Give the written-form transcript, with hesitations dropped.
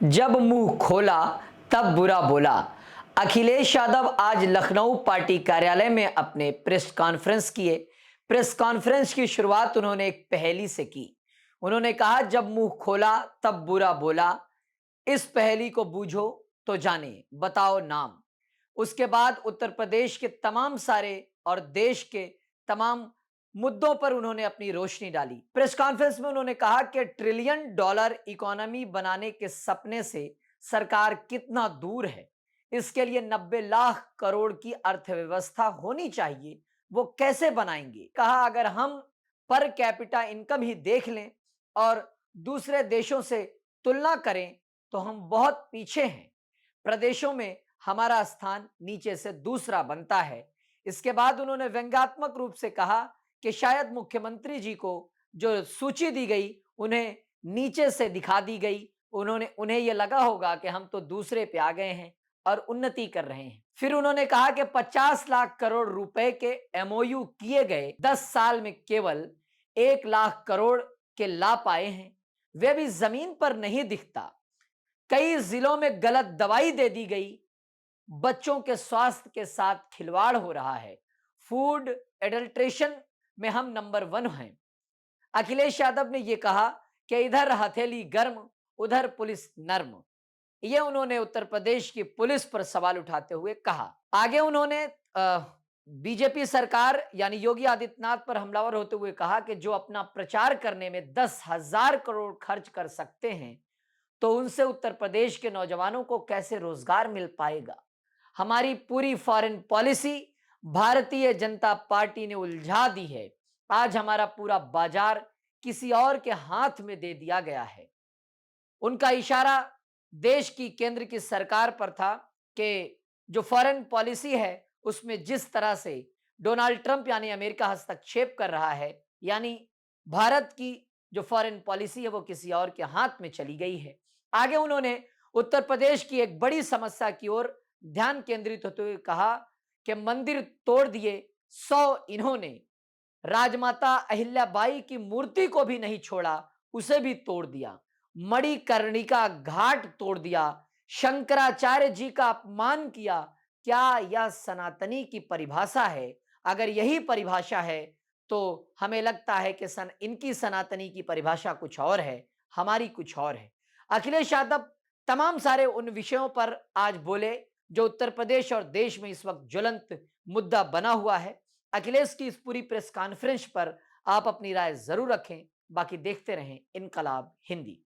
जब मुंह खोला तब बुरा बोला। अखिलेश यादव आज लखनऊ पार्टी कार्यालय में अपने प्रेस कॉन्फ्रेंस किए। प्रेस कॉन्फ्रेंस की शुरुआत उन्होंने एक पहेली से की। उन्होंने कहा, जब मुंह खोला तब बुरा बोला, इस पहेली को बूझो तो जाने, बताओ नाम। उसके बाद उत्तर प्रदेश के तमाम सारे और देश के तमाम मुद्दों पर उन्होंने अपनी रोशनी डाली। प्रेस कॉन्फ्रेंस में उन्होंने कहा कि ट्रिलियन डॉलर इकोनॉमी बनाने के सपने से सरकार कितना दूर है। इसके लिए 90 लाख करोड़ की अर्थव्यवस्था होनी चाहिए, वो कैसे बनाएंगे। कहा, अगर हम पर कैपिटा इनकम ही देख लें और दूसरे देशों से तुलना करें तो हम बहुत पीछे हैं। प्रदेशों में हमारा स्थान नीचे से दूसरा बनता है। इसके बाद उन्होंने व्यंग्यात्मक रूप से कहा कि शायद मुख्यमंत्री जी को जो सूची दी गई उन्हें नीचे से दिखा दी गई। उन्हें यह लगा होगा कि हम तो दूसरे पे आ गए हैं और उन्नति कर रहे हैं। फिर उन्होंने कहा कि 50 लाख करोड़ रुपए के एमओयू किए गए, 10 साल में केवल 1 लाख करोड़ के ला पाए हैं, वे भी जमीन पर नहीं दिखता। कई जिलों में गलत दवाई दे दी गई, बच्चों के स्वास्थ्य के साथ खिलवाड़ हो रहा है। फूड एडल्ट्रेशन में हम नंबर 1 हैं। अखिलेश यादव ने यह कहा कि इधर हथेली गर्म, उधर पुलिस नर्म। यह उन्होंने उत्तर प्रदेश की पुलिस पर सवाल उठाते हुए कहा। आगे उन्होंने बीजेपी सरकार यानी योगी आदित्यनाथ पर हमलावर होते हुए कहा कि जो अपना प्रचार करने में 10,000 करोड़ खर्च कर सकते हैं, तो उनसे उत्तर प्रदेश के नौजवानों को कैसे रोजगार मिल पाएगा। हमारी पूरी foreign policy Bharatiya Janata party ने उलझा दी है। आज हमारा पूरा बाजार किसी और के हाथ में दे दिया गया है। उनका इशारा देश की केंद्र की सरकार पर था कि जो फॉरेन पॉलिसी है उसमें जिस तरह से डोनाल्ड ट्रंप यानी अमेरिका हस्तक्षेप कर रहा है, यानी भारत की जो फॉरेन पॉलिसी है वो किसी और के हाथ में चली गई है। आगे उन्होंने उत्तर प्रदेश की एक बड़ी समस्या की ओर ध्यान केंद्रित होते हुए कहा कि मंदिर तोड़ दिए 100 इन्होंने, राजमाता अहिल्याबाई की मूर्ति को भी नहीं छोड़ा, उसे भी तोड़ दिया। मणिकर्णिका घाट तोड़ दिया, शंकराचार्य जी का अपमान किया। क्या यह सनातनी की परिभाषा है? अगर यही परिभाषा है तो हमें लगता है कि इनकी सनातनी की परिभाषा कुछ और है, हमारी कुछ और है। अखिलेश यादव तमाम सारे उन विषयों पर आज बोले जो उत्तर प्रदेश और देश में इस वक्त ज्वलंत मुद्दा बना हुआ है। अखिलेश की इस पूरी प्रेस कॉन्फ्रेंस पर आप अपनी राय जरूर रखें। बाकी देखते रहें इनकलाब हिंदी।